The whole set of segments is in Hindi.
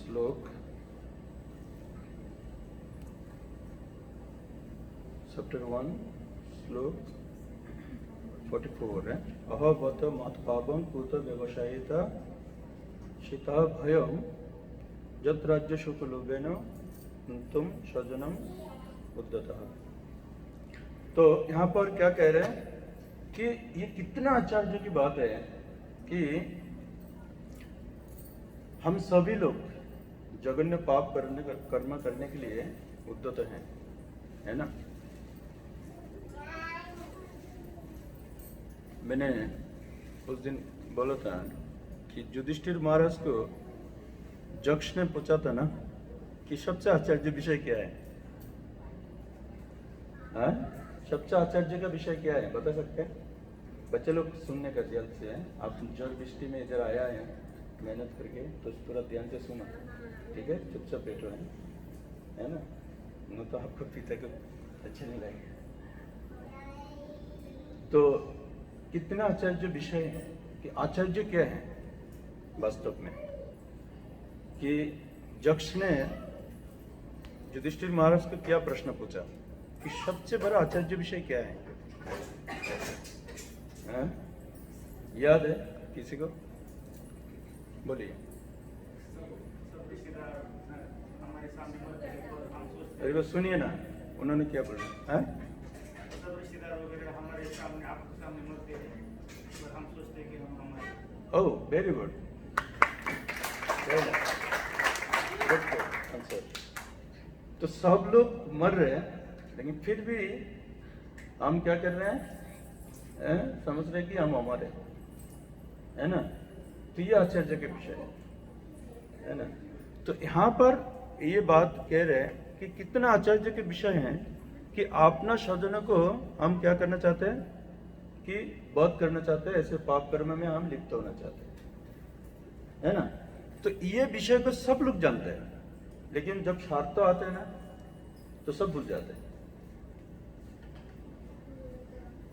श्लोक चैप्टर 1 श्लोक 44 है। अहवत मत पापम पूत व्यवसायिता शिता भयम जत राज्य शुक लोभेन तुम सजनम उद्दतः। तो यहाँ पर क्या कह रहे हैं कि ये कितना आश्चर्य की बात है कि हम सभी लोग जघन्य पाप कर्म करने के लिए उद्यत हैं, है ना। मैंने उस दिन बोला था कि युधिष्ठिर महाराज को जक्ष ने पूछा था ना कि सबसे आश्चर्य विषय क्या है? हाँ? सबसे आश्चर्य का विषय क्या है बता सकते हैं? बच्चे लोग सुनने का जल्द से है। आप जल वृष्टि में इधर आया है मेहनत करके, तो पूरा ध्यान से सुना, ठीक है? चुपचाप बैठो, है ना। न तो आपको पिता को अच्छा नहीं लगेगा। तो कितना आश्चर्य विषय है कि आश्चर्य क्या है वास्तव में, कि जक्ष ने युधिष्ठिर महाराज को क्या प्रश्न पूछा कि सबसे बड़ा आश्चर्य विषय क्या है? याद है किसी को? बोलिए। अरे बस सुनिए ना, उन्होंने क्या बोला है? Oh very good, answer. तो सब लोग मर रहे हैं लेकिन फिर भी हम क्या कर रहे हैं? समझ रहे कि हम अमर है ना। तो ये आश्चर्य के विषय है ना। तो यहाँ पर ये बात कह रहे हैं कि कितना आश्चर्य के विषय है कि अपना स्वजनों को हम क्या करना चाहते हैं कि वध करना चाहते हैं, ऐसे पाप कर्म में हम लिप्त होना चाहते हैं, है ना। तो ये विषय को सब लोग जानते हैं, लेकिन जब स्वार्थ आते हैं ना तो सब भूल जाते हैं,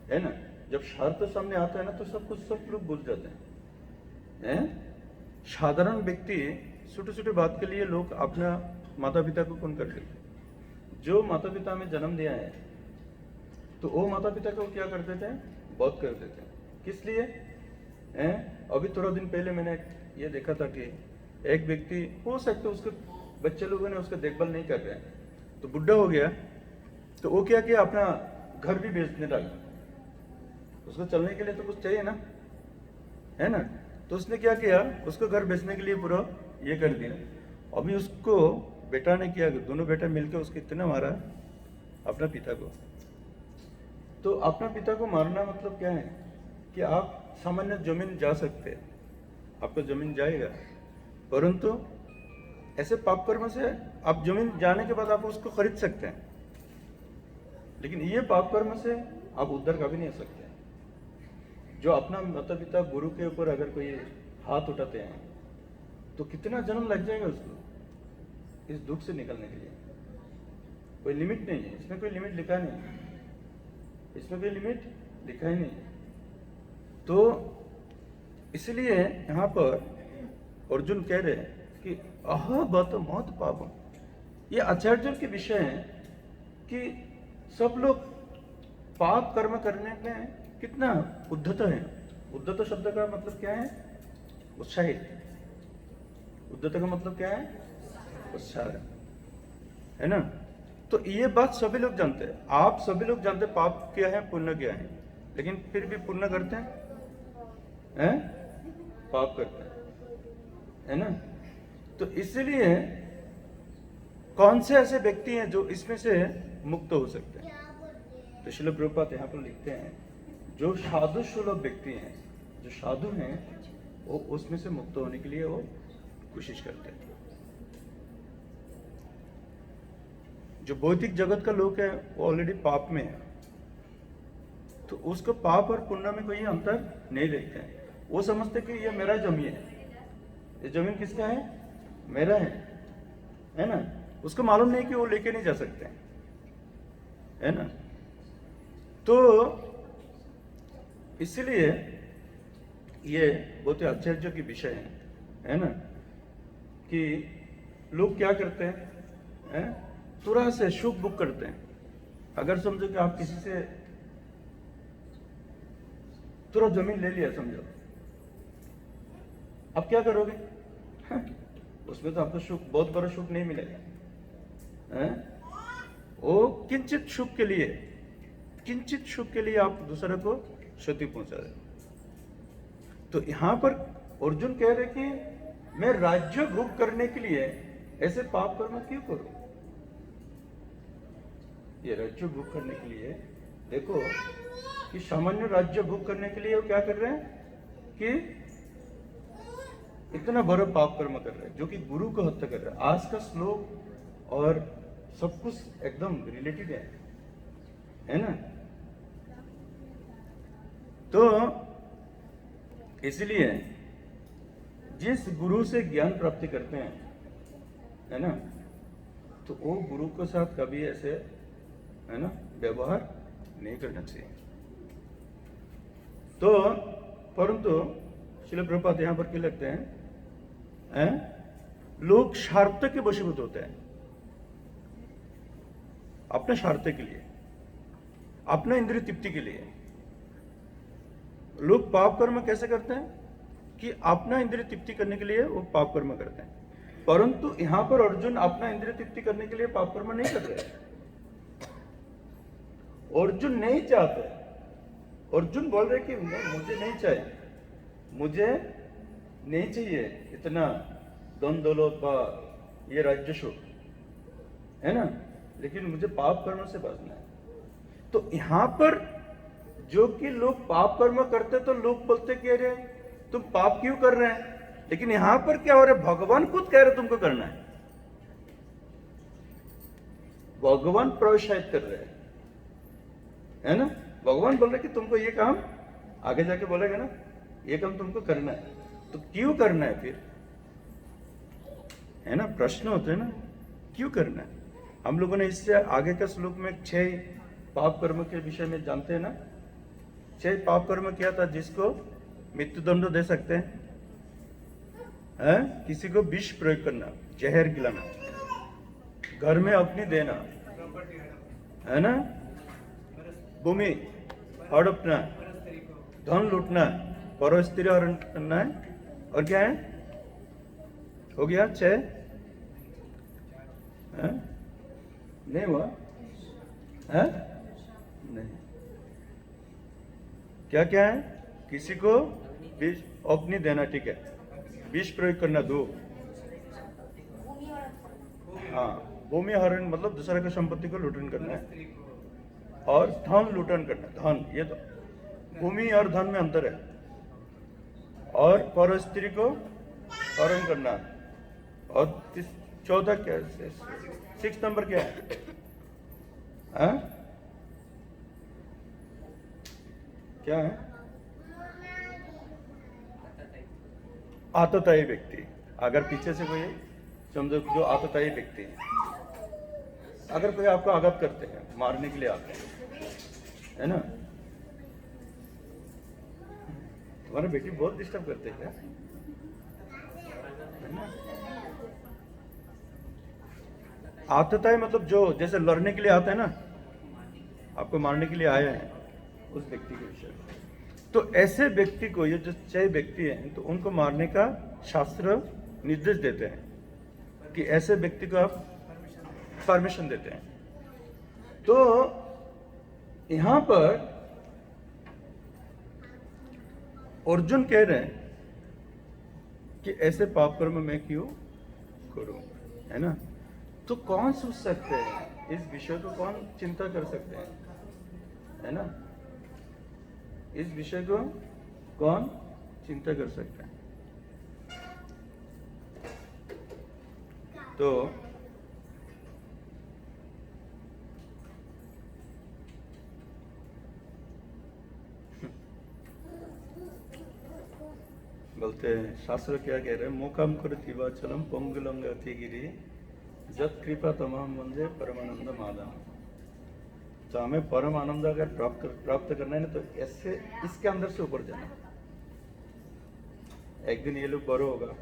है ना। जब स्वार्थ सामने आता है ना तो सब लोग भूल जाते हैं। साधारण व्यक्ति छोटे छोटे बात के लिए लोग अपना माता पिता को खून कर देते हैं। जो माता पिता में जन्म दिया है तो वो माता पिता को क्या कर देते हैं? वध कर देते हैं। किस लिए? अभी थोड़ा दिन पहले मैंने ये देखा था कि एक व्यक्ति, हो सकता है उसके बच्चे लोगों ने उसका देखभाल नहीं कर रहे हैं, तो बुढ़ा हो गया, तो वो क्या किया, अपना घर भी बेचने डाला। उसको चलने के लिए तो कुछ चाहिए ना, है ना। तो उसने क्या किया, उसको घर बेचने के लिए पूरा ये कर दिया। अभी उसको बेटा ने किया, दोनों बेटा मिलकर उसको इतना मारा अपना पिता को। तो अपना पिता को मारना मतलब क्या है कि आप सामान्य जमीन जा सकते हैं, आपको जमीन जाएगा, परंतु ऐसे पाप कर्म से आप जमीन जाने के बाद आप उसको खरीद सकते हैं, लेकिन ये पाप कर्म से आप उद्धार कभी नहीं हो सकते। जो अपना माता पिता गुरु के ऊपर अगर कोई हाथ उठाते हैं तो कितना जन्म लग जाएगा उसको इस दुख से निकलने के लिए। कोई लिमिट नहीं है इसमें, कोई लिमिट लिखा नहीं है इसमें, कोई लिमिट लिखा ही नहीं। तो इसलिए यहाँ पर अर्जुन कह रहे हैं कि अहबत मत पापम, ये आचार्य के विषय है कि सब लोग पाप कर्म करने में कितना उद्धत है। उद्धत शब्द का मतलब क्या है? उत्साहित। उद्धत का मतलब क्या है? उत्साह, है ना। तो ये बात सभी लोग जानते हैं, आप सभी लोग जानते हैं पाप क्या है, पुण्य क्या है, लेकिन फिर भी पुण्य करते हैं, पाप करते हैं, है ना। तो इसलिए कौन से ऐसे व्यक्ति हैं जो इसमें से मुक्त हो सकते हैं? तो श्रील प्रभुपाद यहाँ पर लिखते हैं, जो साधु सुलभ व्यक्ति हैं, जो साधु हैं, वो उसमें से मुक्त होने के लिए वो कोशिश करते हैं। जो भौतिक जगत का लोग है वो ऑलरेडी पाप में है, तो उसको पाप और पुण्य में कोई अंतर नहीं देखते हैं। वो समझते कि ये मेरा जमीन है, ये जमीन किसका है? मेरा है ना। उसको मालूम नहीं कि वो लेके नहीं जा सकते, है ना। तो इसलिए ये बहुत ही आश्चर्य की विषय है ना, कि लोग क्या करते हैं, तुरंत से सुख बुक करते हैं। अगर समझो कि आप किसी से तुरंत जमीन ले लिया, समझो, अब क्या करोगे? उसमें तो आपको सुख, बहुत बड़ा सुख नहीं मिलेगा, हैं? वो किंचित सुख के लिए आप दूसरे को क्षति पहुंचा रहे। तो यहां पर अर्जुन कह रहे कि मैं राज्य भोग करने के लिए ऐसे पाप कर्म क्यों करूं? ये राज्य भोग करने के लिए देखो कि सामान्य राज्य भोग करने के लिए वो क्या कर रहे हैं कि इतना बड़ा पाप कर्म कर रहे हैं, जो कि गुरु को हत्या कर रहे हैं। आज का श्लोक और सब कुछ एकदम रिलेटेड है ना? तो इसलिए जिस गुरु से ज्ञान प्राप्ति करते हैं, है ना, तो वो गुरु के साथ कभी ऐसे, है ना, व्यवहार नहीं करना चाहिए। तो परंतु श्रील प्रभुपाद यहां पर क्या लगते हैं, लोग स्वार्थ के वशीभूत होते हैं, अपने स्वार्थ के लिए, अपने इंद्रिय तृप्ति के लिए। लोग पाप कर्म कैसे करते हैं कि अपना इंद्रिय तृप्ति करने के लिए वो पाप कर्म करते हैं। परंतु यहां पर अर्जुन अपना इंद्रिय तृप्ति करने के लिए पाप कर्म नहीं कर रहे। अर्जुन नहीं चाहते, अर्जुन बोल रहे कि मुझे नहीं चाहिए, मुझे नहीं चाहिए इतना धन दौलत का ये राज्य सुख, है ना, लेकिन मुझे पाप कर्म से बचना है। तो यहां पर जो कि लोग पाप कर्म करते तो लोग बोलते कि अरे तुम पाप क्यों कर रहे हैं, लेकिन यहां पर क्या हो रहा है, भगवान खुद कह रहे तुमको करना है, भगवान प्रोत्साहित कर रहे हैं, है ना। भगवान बोल रहे कि तुमको ये काम, आगे जाके बोलेगा ना, ये काम तुमको करना है, तो क्यों करना है फिर, है ना, प्रश्न होते हैं ना, क्यों करना है। हम लोगों ने इससे आगे का श्लोक में 6 पाप कर्म के विषय में जानते हैं ना। 6 पाप कर्म क्या था जिसको मृत्युदंड दे सकते हैं, किसी को विष प्रयोग करना, जहर गिलाना, घर में अग्नि देना, है ना, भूमि हड़पना, धन लूटना, पर स्त्री हरण करना है, और क्या है, हो गया 6, नहीं हुआ, है नहीं, क्या क्या है, किसी को विष अग्नि देना, ठीक है, विष प्रयोग करना 2, हाँ, भूमि हरण मतलब दूसरे की संपत्ति को लूटन करना है, और धन लूटन करना, धन, ये तो भूमि और धन में अंतर है, और पर स्त्री को हरण करना, और 14 क्या है, 6 नंबर क्या है, क्या है, आतताई व्यक्ति। अगर पीछे से कोई समझो जो आतताई व्यक्ति है, अगर कोई आपको आघात करते हैं, मारने के लिए आते हैं, है ना, तुम्हारे बेटी बहुत डिस्टर्ब करते हैं क्या, है ना। आतताई मतलब जो जैसे लड़ने के लिए आते हैं ना, आपको मारने के लिए आए हैं, उस व्यक्ति के विषय में। तो ऐसे व्यक्ति को, ये जो 6 व्यक्ति हैं, तो उनको मारने का शास्त्र निर्देश देते हैं कि ऐसे व्यक्ति को आप परमिशन देते हैं। तो यहां पर अर्जुन कह रहे हैं कि ऐसे पाप कर्म मैं क्यों करूं, है ना। तो कौन सोच सकते हैं इस विषय को, कौन चिंता कर सकते हैं, है ना, इस विषय को कौन चिंता कर सकता है। तो बोलते हैं, शास्त्र क्या कह रहे हैं, मोकाम करतीवा चलम पंगुलंग अतिगिरी जत कृपा तमाम वंदे परमानंद माधव। तो हमें परम आनंद अगर प्राप्त करना है ना, तो ऐसे इसके अंदर से ऊपर जाना। एक दिन ये लोग बड़ो होगा,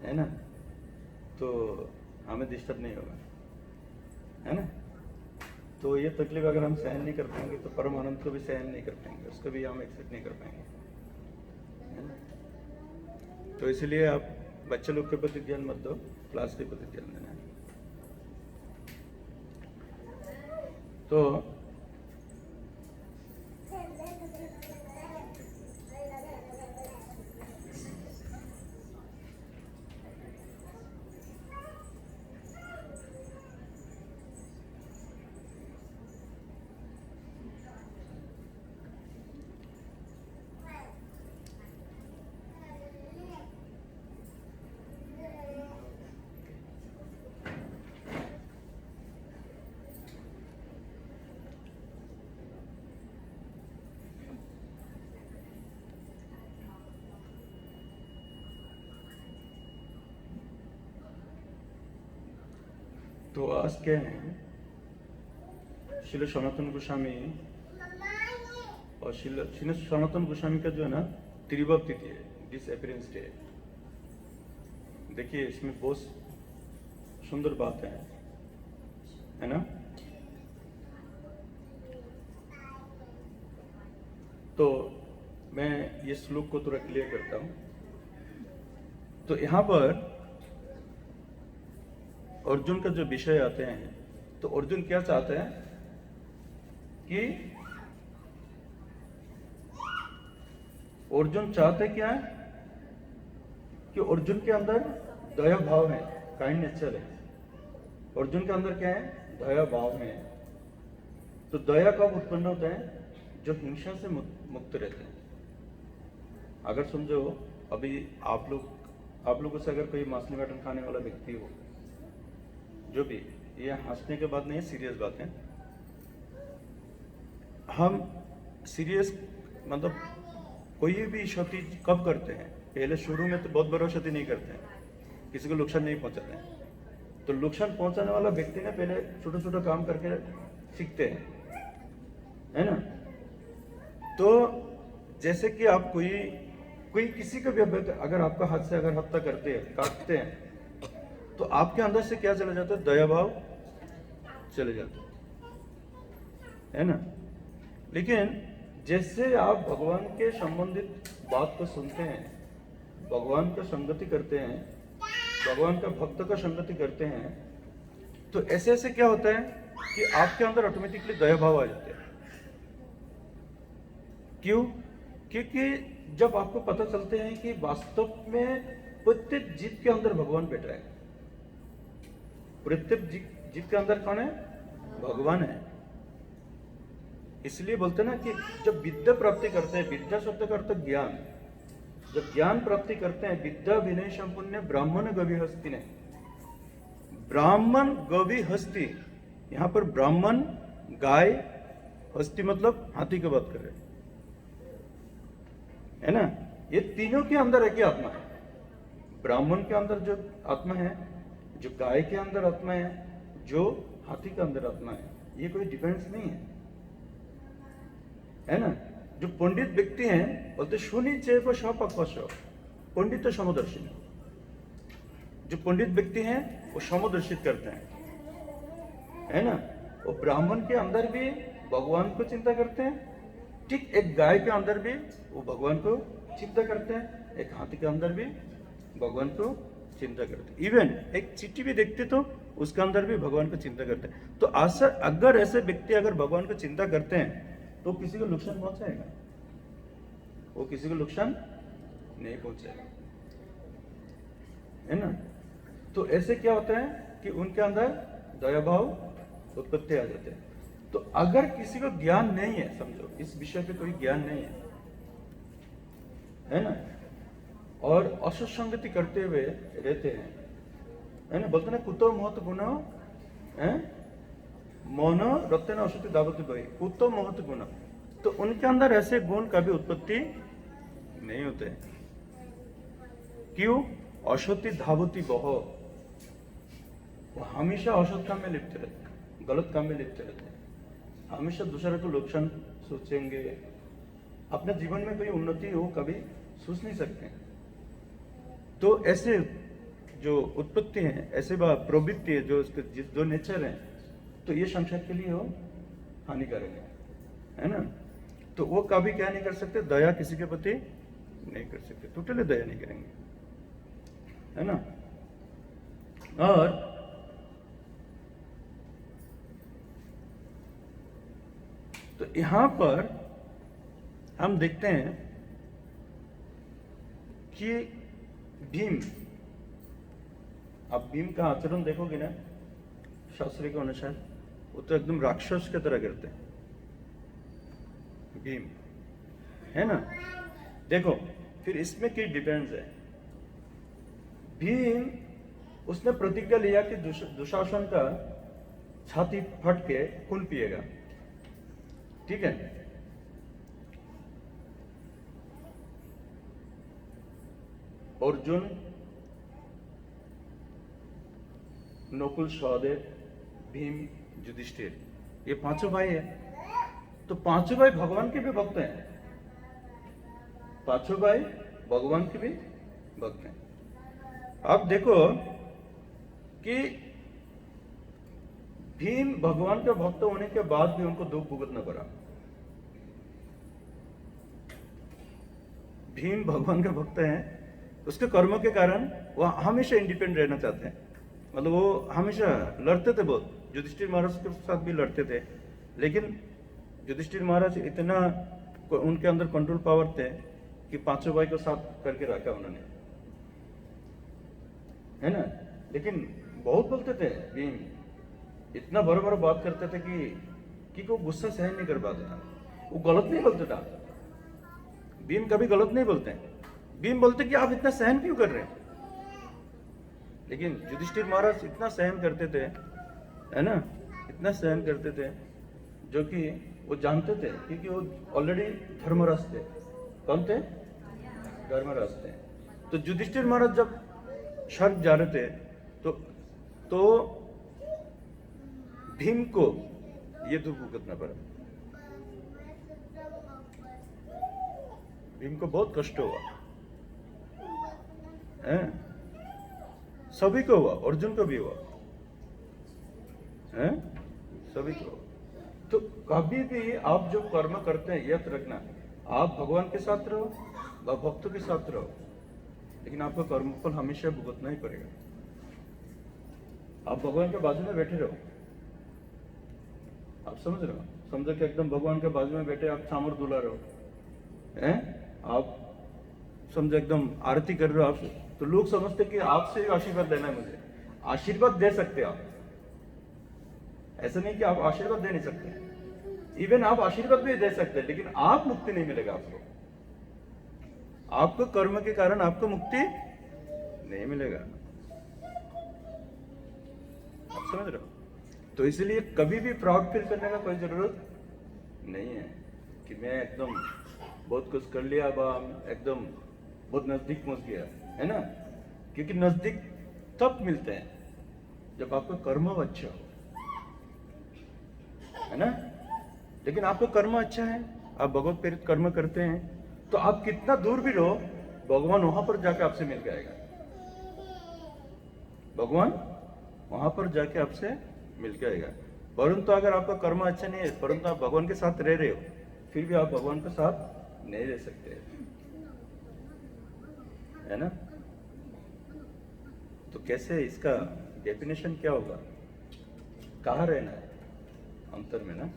है ना, तो हमें डिस्टर्ब नहीं होगा, है ना। तो ये तकलीफ अगर हम सहन नहीं कर पाएंगे तो परमानंद को भी सहन नहीं कर पाएंगे, उसको भी हम एक्सेप्ट नहीं कर पाएंगे, है ना। तो इसलिए आप बच्चे लोग के प्रति ध्यान मत दो, क्लास के प्रति ध्यान देना है। तो तो आज क्या है, श्रील सनातन गोस्वामी और श्रील सनातन गोस्वामी का जो है ना त्रिभव तिथि है, डिसअपीयरेंस डे। देखिए इसमें बहुत सुंदर बात है ना। तो मैं ये श्लोक को थोड़ा क्लियर करता हूं। तो यहां पर अर्जुन का जो विषय आते हैं, तो अर्जुन क्या चाहते हैं कि अर्जुन चाहते क्या है कि अर्जुन के अंदर दया भाव है, काइंड नेचर है। अर्जुन के अंदर क्या है, दया भाव है। तो दया कब उत्पन्न होता है, जो हिंसा से मुक्त रहते हैं। अगर समझो अभी आप लोगों से अगर कोई मछली मटन खाने वाला व्यक्ति हो, जो भी, ये हंसने के बाद नहीं, सीरियस बात है। हम सीरियस मतलब कोई भी क्षति कब करते हैं, पहले शुरू में तो बहुत बड़ा क्षति नहीं करते हैं, किसी को नुकसान नहीं पहुंचाते हैं। तो नुकसान पहुंचाने वाला व्यक्ति ने पहले छोटा छोटा काम करके सीखते हैं, है ना। तो जैसे कि आप कोई किसी को भी अगर आपका हाथ से अगर हत्या करते हैं, काटते हैं, तो आपके अंदर से क्या चला जाता है, दया भाव चले जाता है ना। लेकिन जैसे आप भगवान के संबंधित बात को सुनते हैं, भगवान का संगति करते हैं, भगवान का भक्त का संगति करते हैं, तो ऐसे ऐसे क्या होता है कि आपके अंदर ऑटोमेटिकली दया भाव आ जाते हैं। क्यों? क्योंकि जब आपको पता चलते हैं कि वास्तव में प्रत्येक जीव के अंदर भगवान बैठा है, प्रत्येक जीव के अंदर कौन है, भगवान है। इसलिए बोलते हैं ना कि जब विद्या प्राप्ति करते हैं, विद्या शब्द का अर्थ ज्ञान, जब ज्ञान प्राप्ति करते हैं, विद्या विनय संपन्न ब्राह्मण गवी हस्ती ने, ब्राह्मण गवी हस्ती, यहां पर ब्राह्मण, गाय, हस्ती मतलब हाथी की बात कर रहे हैं, है ना। ये तीनों के अंदर है कि आत्मा है। ब्राह्मण के अंदर जो आत्मा है, जो गाय के अंदर आत्मा है, जो हाथी के अंदर आत्मा है, ये कोई डिफरेंस नहीं है ना। जो पंडित व्यक्ति हैं बोलते शून्य चेप स्वपक्वश, पंडित तो समदर्शी। जो पंडित व्यक्ति हैं वो समदर्शित करते हैं, है ना। वो ब्राह्मण के अंदर भी भगवान को चिंता करते हैं, ठीक एक गाय के अंदर भी वो भगवान को चिंता करते हैं, एक हाथी के अंदर भी भगवान को चिंता करते हैं। इवन एक चींटी भी देखते तो उसके अंदर भी भगवान को चिंता करते हैं। तो अगर ऐसे व्यक्ति अगर भगवान को चिंता करते हैं तो किसी को नुकसान पहुंचाएगा, वो किसी को नुकसान नहीं पहुंचाएगा, है ना। तो ऐसे क्या होता है कि उनके अंदर दया भाव उत्पत्ति आ जाते हैं। तो अगर किसी को ज्ञान नहीं है, समझो इस विषय पे कोई ज्ञान नहीं है ना, और असत्संगति करते हुए रहते हैं, है ना। बोलते ना कुतो महत गुण है मौन रत्न अशुति दावती भाई, कुतो महत गुण। तो उनके अंदर ऐसे गुण कभी उत्पत्ति नहीं होते। क्यों? अशुति धावती बहो, वो हमेशा असत काम में लिप्त रहते हैं, गलत काम में लिप्त रहते हैं, हमेशा दूसरे को नुकसान सोचेंगे, अपने जीवन में कोई उन्नति हो कभी सोच नहीं सकते। तो ऐसे जो उत्पत्ति है, ऐसे प्रवृत्ति है, जो उसके जो नेचर है, तो ये संसार के लिए वो हानिकारक है ना। तो वो कभी क्या नहीं कर सकते, दया किसी के प्रति नहीं कर सकते, टोटली दया नहीं करेंगे, है ना। और तो यहां पर हम देखते हैं कि भीम, आप भीम का आचरण देखोगे ना शास्त्र के अनुसार, वो तो एकदम राक्षस की तरह करते हैं भीम, है ना। देखो फिर इसमें क्या डिफरेंस है। भीम उसने प्रतिज्ञा लिया कि दुशासन का छाती फट के खून पिएगा, ठीक है। अर्जुन, नकुल, सहदेव, भीम, युधिष्ठिर, ये पांचों भाई है। तो पांचों भाई भगवान के भी भक्त हैं, पांचों भाई भगवान के भी भक्त हैं। आप देखो कि भीम भगवान के भक्त होने के बाद भी उनको दुख भुगतना पड़ा। भीम भगवान के भक्त हैं, उसके कर्मों के कारण वो हमेशा इंडिपेंडेंट रहना चाहते हैं, मतलब वो हमेशा लड़ते थे बहुत, युधिष्ठिर महाराज के साथ भी लड़ते थे, लेकिन युधिष्ठिर महाराज इतना उनके अंदर कंट्रोल पावर थे कि पांचों भाई को साथ करके रखा उन्होंने, है ना। लेकिन बहुत बोलते थे भीम, इतना बड़ा बड़ा बात करते थे कि वो गुस्सा सहन नहीं कर पाता था, वो गलत नहीं बोलता था। भीम कभी गलत नहीं बोलते हैं, भीम बोलते कि आप इतना सहन क्यों कर रहे हैं। लेकिन युधिष्ठिर महाराज इतना सहन करते थे, है ना, इतना सहन करते थे, जो कि वो जानते थे, क्योंकि वो ऑलरेडी धर्मराज थे। कौन थे? धर्मराज थे। तो युधिष्ठिर महाराज जब स्वर्ग जा रहे थे, तो भीम को ये दुख भुगतना पड़ा। भीम को बहुत कष्ट हुआ, है, सभी को हुआ, अर्जुन को भी हुआ, है, सभी को। तो कभी भी आप जो कर्म करते हैं याद रखना, आप भगवान के साथ रहो व भक्तों के साथ रहो, लेकिन आपको कर्म फल हमेशा भुगतना ही पड़ेगा। आप भगवान के बाजू में बैठे रहो, आप समझ रहे हो, समझो कि एकदम भगवान के बाजू में बैठे आप चामर दुला रहे हो, हैं, आप समझो एकदम आरती कर रहे हो आप, तो लोग समझते कि आपसे आशीर्वाद देना है मुझे। आशीर्वाद दे सकते आप, ऐसा नहीं कि आप आशीर्वाद दे नहीं सकते, इवन आप आशीर्वाद भी दे सकते हैं, लेकिन आप मुक्ति नहीं मिलेगा आपको। आपको कर्म के कारण आपको मुक्ति नहीं मिलेगा, आप समझ रहे हो। तो इसलिए कभी भी प्राउड फील करने का कोई जरूरत नहीं है कि मैं एकदम बहुत कुछ कर लिया, अब एकदम बहुत नजदीक पहुंच गया, है ना। क्योंकि नजदीक तब मिलते हैं जब आपका कर्म अच्छा हो, है ना। लेकिन आपका कर्म अच्छा है, आप भगवत प्रेरित कर्म करते हैं, तो आप कितना दूर भी रहो, भगवान वहां पर जाके आपसे मिल जाएगा, भगवान वहां पर जाके आपसे मिल जाएगा। परंतु अगर आपका कर्म अच्छा नहीं है, परंतु आप भगवान के साथ रह रहे हो, फिर भी आप भगवान के साथ नहीं रह सकते, है ना। तो कैसे, इसका डेफिनेशन क्या होगा, कहाँ रहना है, अंतर में ना,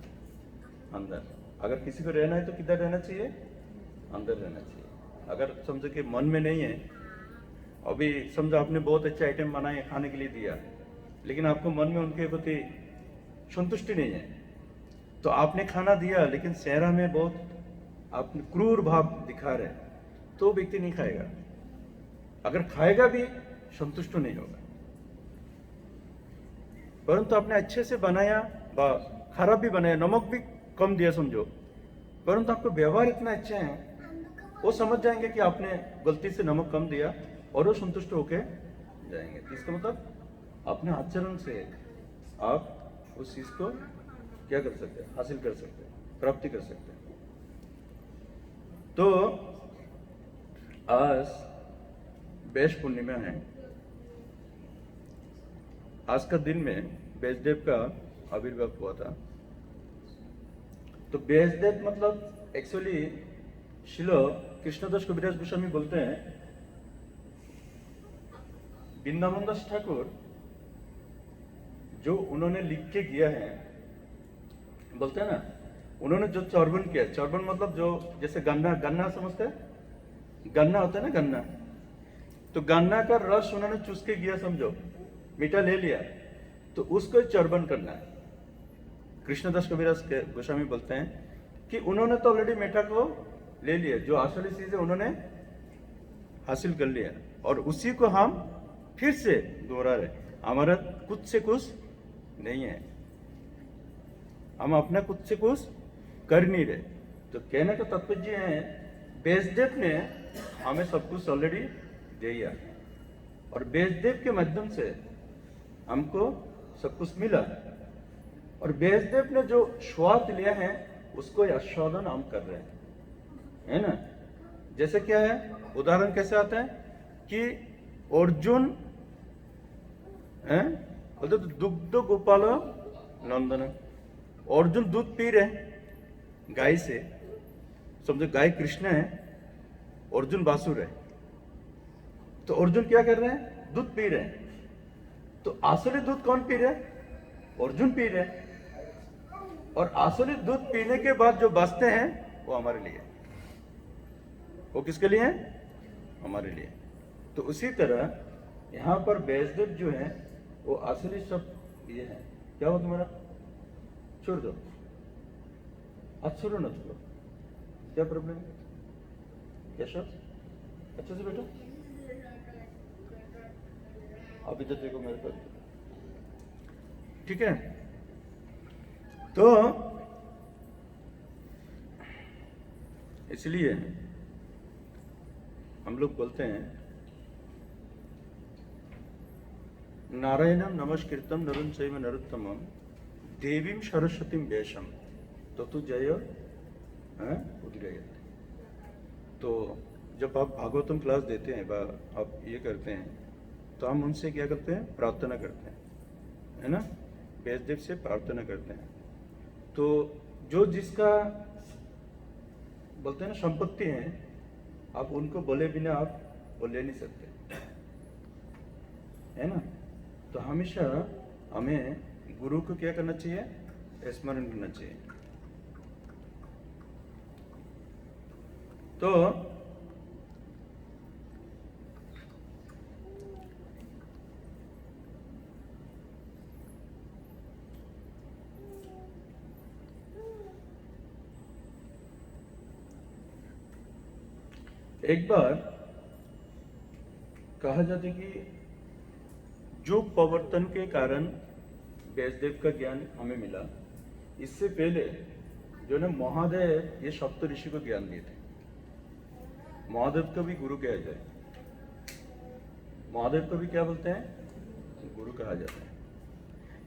अंदर। अगर किसी को रहना है तो किधर रहना चाहिए, अंदर रहना चाहिए। अगर समझो कि मन में नहीं है, अभी समझो आपने बहुत अच्छे आइटम बनाए खाने के लिए दिया, लेकिन आपको मन में उनके प्रति संतुष्टि नहीं है, तो आपने खाना दिया लेकिन चेहरा में बहुत आपने क्रूर भाव दिखा रहे, तो व्यक्ति नहीं खाएगा। अगर खाएगा भी संतुष्ट नहीं होगा। परंतु आपने अच्छे से बनाया, खराब भी बनाया, नमक भी कम दिया समझो, परंतु आपका व्यवहार इतना अच्छा है, वो समझ जाएंगे कि आपने गलती से नमक कम दिया, और वो संतुष्ट होके जाएंगे। इसका मतलब अपने आचरण से आप उस चीज को क्या कर सकते हैं, हासिल कर सकते हैं, प्राप्ति कर सकते हैं। तो आज बैश पूर्णिमा है, आज का दिन में व्यासदेव का आविर्भाव हुआ था। तो व्यासदेव मतलब एक्चुअली श्रील कृष्णदास कविराज गोस्वामी बोलते हैं, वृंदावन दास ठाकुर जो उन्होंने लिख के किया है, बोलते हैं ना, उन्होंने जो चौरबन किया, चौरबन मतलब जो जैसे गन्ना, गन्ना समझते हैं, गन्ना होता है ना गन्ना, तो गन्ना का रस उन्होंने चूस के किया, समझो मीठा ले लिया, तो उसको चौरबन करना है। कृष्णदास कविराज गोस्वामी बोलते हैं कि उन्होंने तो ऑलरेडी मीठा को ले लिया, जो असली चीज है उन्होंने हासिल कर लिया, और उसी को हम फिर से दोहरा रहे। हमारा कुछ से कुछ नहीं है, हम अपना कुछ से कुछ कर नहीं रहे। तो कहने का तात्पर्य है, व्यासदेव ने हमें सब कुछ ऑलरेडी दे दिया, और व्यासदेव के माध्यम से हमको सब कुछ मिला, और व्यासदेव ने जो स्वाद लिया है उसको आस्वादन हम कर रहे हैं, है ना। जैसे क्या है, उदाहरण कैसे आता है कि अर्जुन बोलते तो दुग्ध गोपाल नंदन, अर्जुन दूध पी रहे गाय से, समझो गाय कृष्ण है, अर्जुन बासुर है, तो अर्जुन क्या कर रहे हैं, दूध पी रहे हैं। तो असली दूध कौन पी रहे हैं, अर्जुन पी रहे हैं, और असली दूध पीने के बाद जो बचते हैं वो हमारे लिए, वो किसके लिए है, हमारे लिए। तो उसी तरह यहाँ पर व्यासदेव जो है वो असली सब ये है। क्या हो तुम्हारा, छोड़ दो, आज छोड़ो ना, छोड़ो, क्या प्रॉब्लम है, क्या शब्द, अच्छे से बैठो, अभी तो देखो मेरे पास, ठीक है। तो इसलिए हम लोग बोलते हैं, नारायणम नमस्कृतम नरं चैव नरोत्तमं देवीं सरस्वतीं व्यासं ततो जय उदगायते। तो जब आप भागवतम क्लास देते हैं, आप ये करते हैं, तो हम उनसे क्या करते हैं, प्रार्थना करते हैं, है ना, व्यासदेव से प्रार्थना करते हैं। तो जो जिसका बोलते हैं ना संपत्ति है, आप उनको बोले बिना आप वो ले नहीं सकते, है ना। तो हमेशा हमें गुरु को क्या करना चाहिए, स्मरण करना चाहिए। तो एक बार कहा जाता है कि युग प्रवर्तन के कारण व्यासदेव का ज्ञान हमें मिला। इससे पहले जो ना महादेव ये सप्त ऋषि को ज्ञान दिए थे। महादेव को भी गुरु कहा जाए, महादेव को भी क्या बोलते हैं, गुरु कहा जाता है।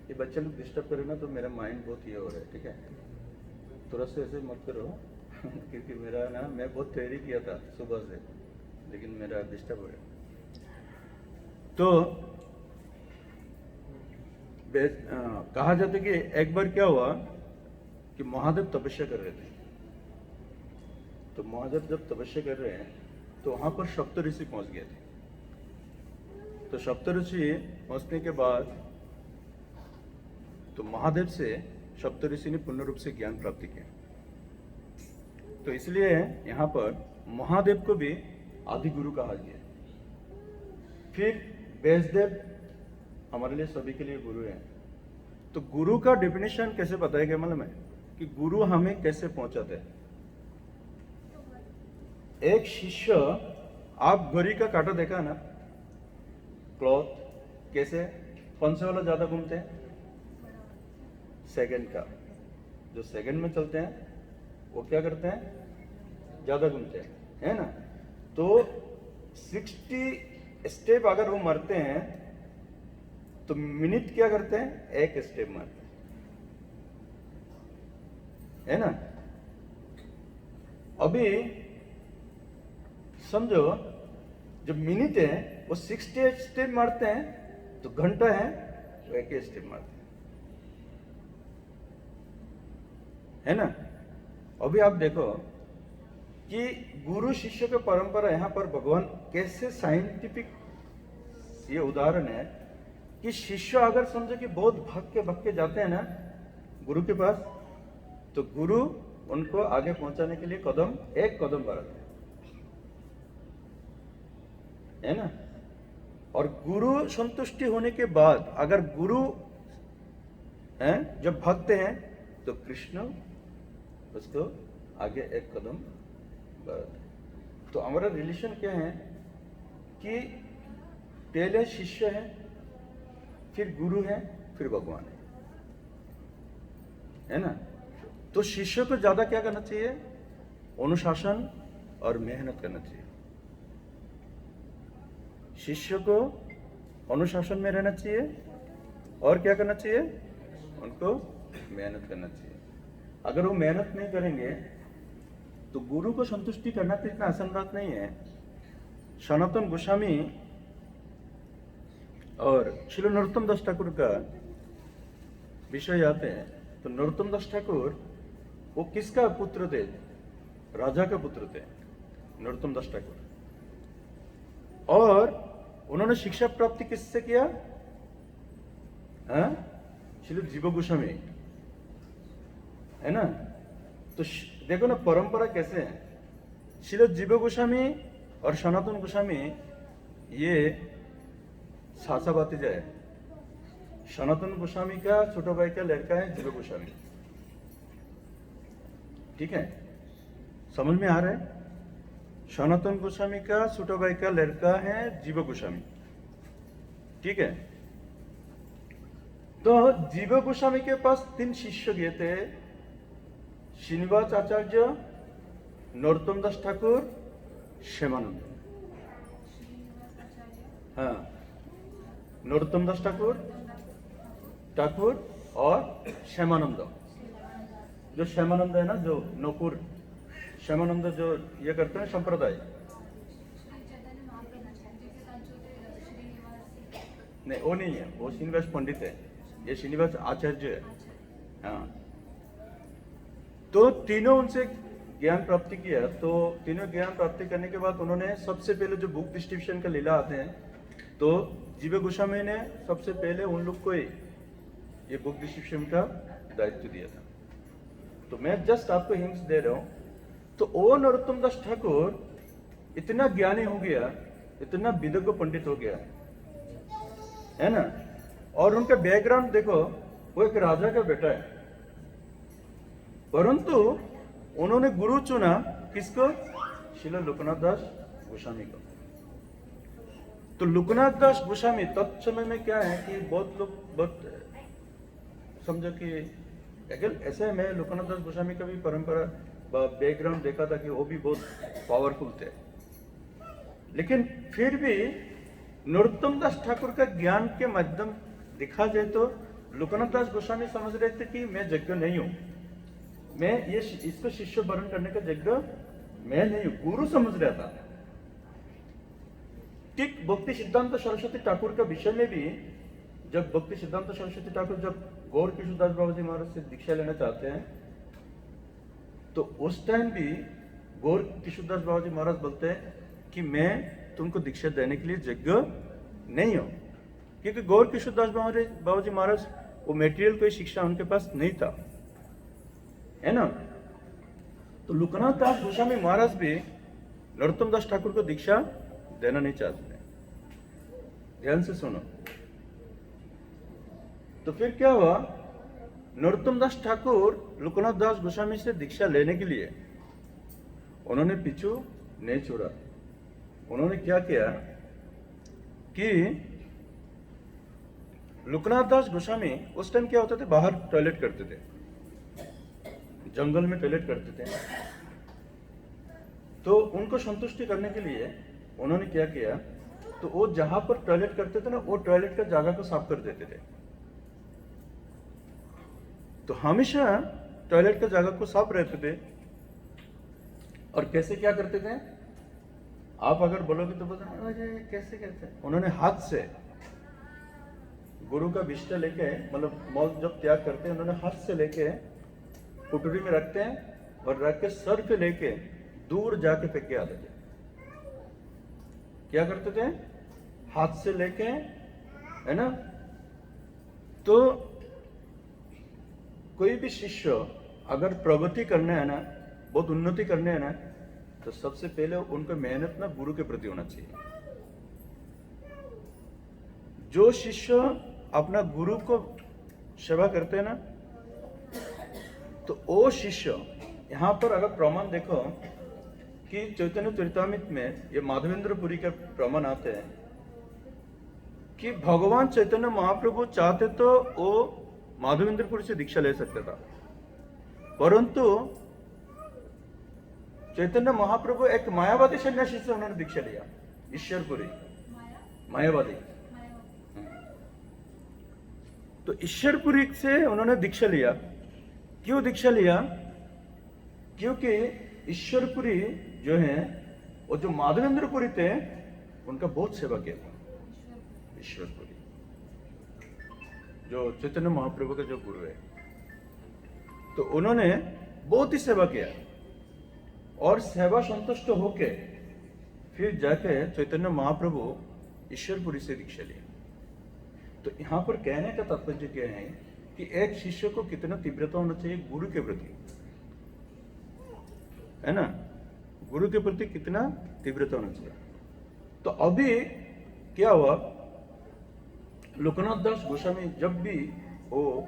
ये बच्चे लोग डिस्टर्ब करे ना तो मेरा माइंड बहुत ये हो रहा है, ठीक है, थोड़ा सा ऐसे मत करो क्योंकि मेरा ना, मैं बहुत तैयारी किया था सुबह से, लेकिन मेरा डिस्टर्ब हो गया। तो कहा जाता है कि एक बार क्या हुआ कि महादेव तपस्या कर रहे थे। तो महादेव जब तपस्या कर रहे हैं तो वहां पर सप्त ऋषि पहुंच गए थे। तो सप्त ऋषि पहुंचने के बाद तो महादेव से सप्त ऋषि ने पूर्ण रूप से ज्ञान प्राप्ति किया। तो इसलिए यहाँ पर महादेव को भी आदि गुरु कहा गया। फिर व्यासदेव हमारे लिए सभी के लिए गुरु है। तो गुरु का डेफिनेशन कैसे बताया मालूम है कि गुरु हमें कैसे पहुंचाते हैं। एक शिष्य, आप घड़ी का कांटा देखा ना, क्लॉथ कैसे, कौन से वाला ज्यादा घूमते हैं, सेकंड का, जो सेकंड में चलते हैं वो क्या करते हैं, ज्यादा घूमते हैं, है ना। तो 60 स्टेप अगर वो मारते हैं तो मिनट क्या करते हैं, एक स्टेप मारते हैं, है ना। अभी समझो जब मिनट है वो 60 स्टेप मारते हैं तो घंटा है वो एक ही स्टेप मारते है ना। अभी आप देखो कि गुरु शिष्य की परंपरा यहाँ पर भगवान कैसे साइंटिफिक, ये उदाहरण है कि शिष्य अगर समझो कि बहुत भाग के जाते हैं ना गुरु के पास, तो गुरु उनको आगे पहुंचाने के लिए एक कदम बढ़ाते है ना। और गुरु संतुष्टि होने के बाद अगर गुरु हैं जब भक्त हैं तो कृष्ण उसको आगे एक कदम बढ़ाते हैं। तो हमारा रिलेशन क्या है कि पहले शिष्य है, फिर गुरु है, फिर भगवान है ना। तो शिष्य को ज्यादा क्या करना चाहिए, अनुशासन और मेहनत करना चाहिए। शिष्य को अनुशासन में रहना चाहिए और क्या करना चाहिए, उनको मेहनत करना चाहिए। अगर वो मेहनत नहीं करेंगे तो गुरु को संतुष्टि करना तो इतना आसान बात नहीं है। सनातन गोस्वामी और श्री नरोत्तम दास ठाकुर का विषय आते हैं तो नरोत्तम दास ठाकुर वो किसका पुत्र थे, राजा का पुत्र थे नरोत्तम दास ठाकुर। और उन्होंने शिक्षा प्राप्ति किससे किया, श्री जीव गोस्वामी है ना। तो देखो ना परंपरा कैसे है, श्री जीव गोस्वामी और सनातन गोस्वामी ये सासा बातीजा है। सनातन गोस्वामी का छोटा भाई का लड़का है जीव गोस्वामी, ठीक है, समझ में आ रहा है। सनातन गोस्वामी का छोटा भाई का लड़का है जीव गोस्वामी, ठीक है। तो जीव गोस्वामी के पास 3 शिष्य गए थे, श्रीनिवास आचार्य, नरोत्तम दास ठाकुर, श्यामानंद। हाँ, नरोत्तम दास ठाकुर और श्यामानंद। जो श्यामानंद है ना, जो नौकुर श्यामानंद जो ये करते हैं संप्रदाय, नहीं वो नहीं है, वो श्रीनिवास पंडित है, ये श्रीनिवास आचार्य है। हाँ, तो तीनों उनसे ज्ञान प्राप्ति किया। तो तीनों ज्ञान प्राप्ति करने के बाद उन्होंने सबसे पहले जो बुक डिस्ट्रीब्यूशन का लीला आते हैं, तो जीव गोस्वामी ने सबसे पहले उन लोग को ये बुक डिस्ट्रीब्यूशन का दायित्व दिया था। तो मैं जस्ट आपको हिंट्स दे रहा हूं। तो ओ नरोत्तम दास ठाकुर इतना ज्ञानी हो गया, इतना विदग्ध पंडित हो गया है ना। और उनका बैकग्राउंड देखो, वो एक राजा का बेटा है, परंतु उन्होंने गुरु चुना किसको, श्रील लोकनाथ दास गोस्वामी को। तो लोकनाथ दास गोस्वामी तब समय में क्या है कि बहुत लोग बहुत समझो कि अगर ऐसे मैं लोकनाथ दास गोस्वामी का भी परंपरा बैकग्राउंड देखा था कि वो भी बहुत पावरफुल थे, लेकिन फिर भी नरोत्तम दास ठाकुर का ज्ञान के माध्यम देखा जाए तो लोकनाथ दास गोस्वामी समझ रहे थे कि मैं यज्ञ नहीं हूं, मैं ये इसको शिष्य वर्ण करने का यज्ञ मैं नहीं हूं, गुरु समझ रहा था। ठीक भक्ति सिद्धांत सरस्वती ठाकुर का विषय में भी, जब भक्ति सिद्धांत सरस्वती ठाकुर जब गौर किशोरदास बाबा जी महाराज से दीक्षा लेना चाहते हैं, तो उस टाइम भी गौर किशोरदास बाबा जी महाराज बोलते हैं कि मैं तुमको दीक्षा देने के लिए यज्ञ नहीं हूं, क्योंकि गौर किशोरदास बाबा जी महाराज वो मेटेरियल कोई शिक्षा उनके पास नहीं था, है ना। तो लोकनाथ दास गोस्वामी महाराज भी नरोत्तम दास ठाकुर को दीक्षा देना नहीं चाहते। ध्यान से सुनो। तो फिर क्या हुआ, नरोत्तम दास ठाकुर लोकनाथ दास गोस्वामी से दीक्षा लेने के लिए उन्होंने पीछू नहीं छोड़ा। उन्होंने क्या किया कि लोकनाथ दास गोस्वामी उस टाइम क्या होता था, बाहर टॉयलेट करते थे, जंगल में टॉयलेट करते थे। तो उनको संतुष्टि करने के लिए उन्होंने क्या किया, तो वो जहां पर टॉयलेट करते थे ना, वो टॉयलेट का जगह को साफ कर देते थे। तो हमेशा टॉयलेट का जगह को साफ रहते थे। और कैसे क्या करते थे, आप अगर बोलोगे तो बोलते अरे कैसे कैसे, उन्होंने हाथ से गुरु का विष्टा लेके, मतलब मौल जब त्याग करते हैं उन्होंने हाथ से लेके कुटुरी में रखते हैं और रख के सर पे लेके दूर जाके फेंक के आते थे। क्या करते थे? हाथ से लेके, है ना। तो कोई भी शिष्य अगर प्रगति करना है ना, बहुत उन्नति करने है ना, तो सबसे पहले उनको मेहनत ना गुरु के प्रति होना चाहिए। जो शिष्य अपना गुरु को सेवा करते हैं ना, तो वो शिष्य, यहां पर अगर प्रमाण देखो कि चैतन्य चरितामृत में ये माधवेंद्रपुरी के प्रमाण आते हैं कि भगवान चैतन्य महाप्रभु चाहते तो वो माधवेंद्रपुरी से दीक्षा ले सकता था, परंतु चैतन्य महाप्रभु एक मायावादी सन्यासी से उन्होंने दीक्षा लिया, ईश्वरपुरी मायावादी। तो ईश्वरपुरी से उन्होंने दीक्षा लिया। क्यों दीक्षा लिया? क्योंकि ईश्वरपुरी जो है, वो जो माधवेंद्रपुरी थे उनका बहुत सेवा किया था। ईश्वरपुरी जो चैतन्य महाप्रभु का जो गुरु है, तो उन्होंने बहुत ही सेवा किया और सेवा संतुष्ट होके फिर जाके चैतन्य महाप्रभु ईश्वरपुरी से दीक्षा लिया। तो यहाँ पर कहने का तात्पर्य क्या है कि एक शिष्य को कितना तीव्रता होना चाहिए गुरु के प्रति, है ना, गुरु के प्रति कितना तीव्रता होना चाहिए। तो अभी क्या हुआ, लोकनाथ दास गोस्वामी जब भी वो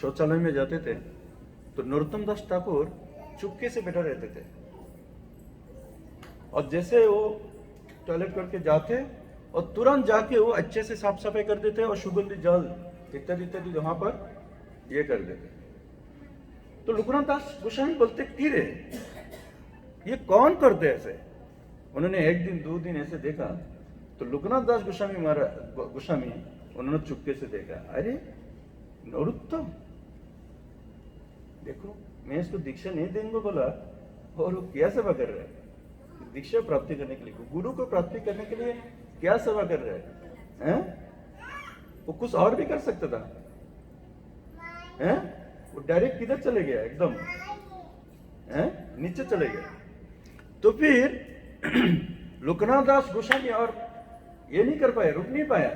शौचालय में जाते थे तो नरोत्तम दास ठाकुर चुपके से बैठा रहते थे, और जैसे वो टॉयलेट करके जाते और तुरंत जाके वो अच्छे से साफ सफाई कर देते और सुगंधित जल इत्यादि इत्यादि वहां पर ये कर देते। तो लोकनाथ दास गोस्वामी बोलते कि रे ये कौन करते ऐसे? उन्होंने एक दिन दो दिन ऐसे देखा तो लोकनाथ दास गोस्वामी उन्होंने चुपके से देखा, अरे नरोत्तम, देखो मैं इसको दीक्षा नहीं देंगे बोला और वो क्या सेवा कर रहा है, दीक्षा प्राप्ति करने के लिए, गुरु को प्राप्ति करने के लिए क्या सेवा कर रहे हैं? वो कुछ और भी कर सकता था, हैं? वो डायरेक्ट किधर चले गया, एकदम नीचे चले गया। तो फिर लोकनाथ दास गोस्वामी और ये नहीं कर पाए, रुक नहीं पाया।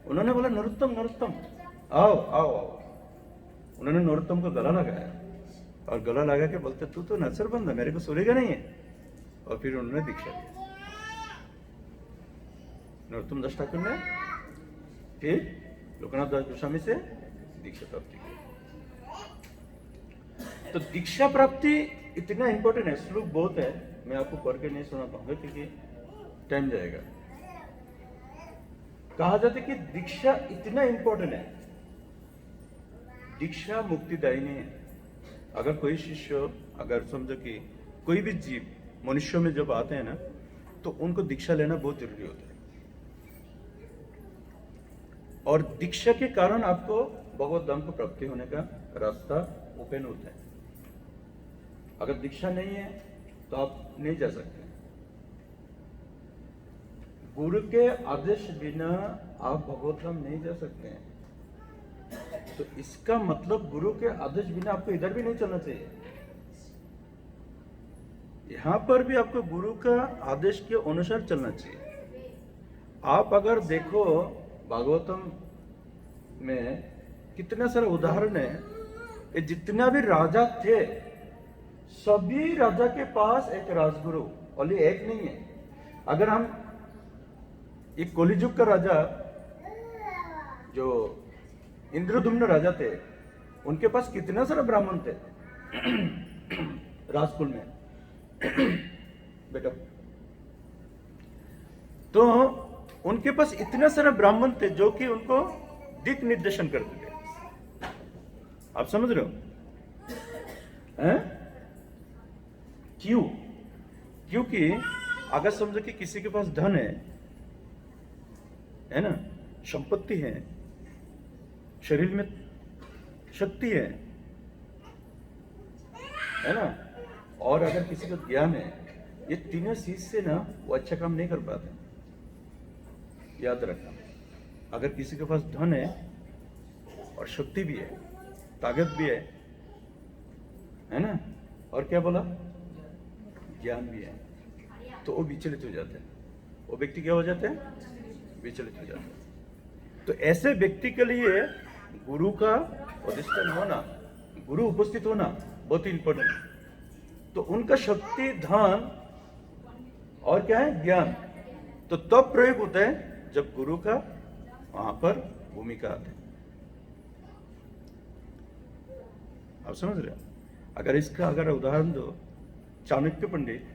उन्होंने बोला नरोत्तम नरोत्तम आओ आओ आओ। उन्होंने नरोत्तम को गला लगाया और गला लगा के बोलते तू तो नजरबंद है, मेरे को सुनेगा नहीं है। और फिर उन्होंने दीक्षा ली, नरोत्तम दास ठाकुर ने फिर लोकनाथ दास गोस्वामी से दीक्षा प्राप्ति की। तो दीक्षा प्राप्ति इतना इंपॉर्टेंट है, श्लोक बहुत है, मैं आपको पढ़ के नहीं सुना पाऊंगा क्योंकि टाइम जाएगा। कहा जाता है कि दीक्षा इतना इंपॉर्टेंट है, दीक्षा मुक्तिदायिनी है। अगर कोई शिष्य, अगर समझो कि कोई भी जीव मनुष्यों में जब आते हैं ना, तो उनको दीक्षा लेना बहुत जरूरी होता है। और दीक्षा के कारण आपको भगवत धाम को प्राप्ति होने का रास्ता ओपन होता है। अगर दीक्षा नहीं है तो आप नहीं जा सकते। गुरु के आदेश बिना आप भगवत धाम नहीं जा सकते हैं। तो इसका मतलब गुरु के आदेश बिना आपको इधर भी नहीं चलना चाहिए। यहां पर भी आपको गुरु का आदेश के अनुसार चलना चाहिए। आप अगर देखो भागवतम में कितना सारा उदाहरण है, ये जितना भी राजा थे सभी राजा के पास एक राजगुरु, ओनली एक नहीं है। अगर हम एक कलिजुग का राजा जो इंद्रदुम्न राजा थे, उनके पास कितना सारा ब्राह्मण थे राजकुल में बेटा। तो उनके पास इतना सारा ब्राह्मण थे जो कि उनको दिक निर्देशन करते थे। आप समझ रहे हो? क्यों? क्योंकि अगर समझो कि किसी के पास धन है ना, संपत्ति है, शरीर में शक्ति है ना, और अगर किसी को ज्ञान है, ये तीनों चीज से ना वो अच्छा काम नहीं कर पाते। याद रखना, अगर किसी के पास धन है और शक्ति भी है, ताकत भी है ना, और क्या बोला, ज्ञान भी है, तो वो विचलित हो जाते हैं। वो व्यक्ति क्या हो जाते हैं, विचलित हो जाते हैं। तो ऐसे व्यक्ति के लिए गुरु का अधिष्ठान होना, गुरु उपस्थित होना बहुत इंपॉर्टेंट है। तो उनका शक्ति, धन और क्या है, ज्ञान, तो तब प्रयोग होता है जब गुरु का वहां पर भूमिका आती है। आप समझ रहे हो? अगर इसका अगर उदाहरण दो, चाणक्य पंडित,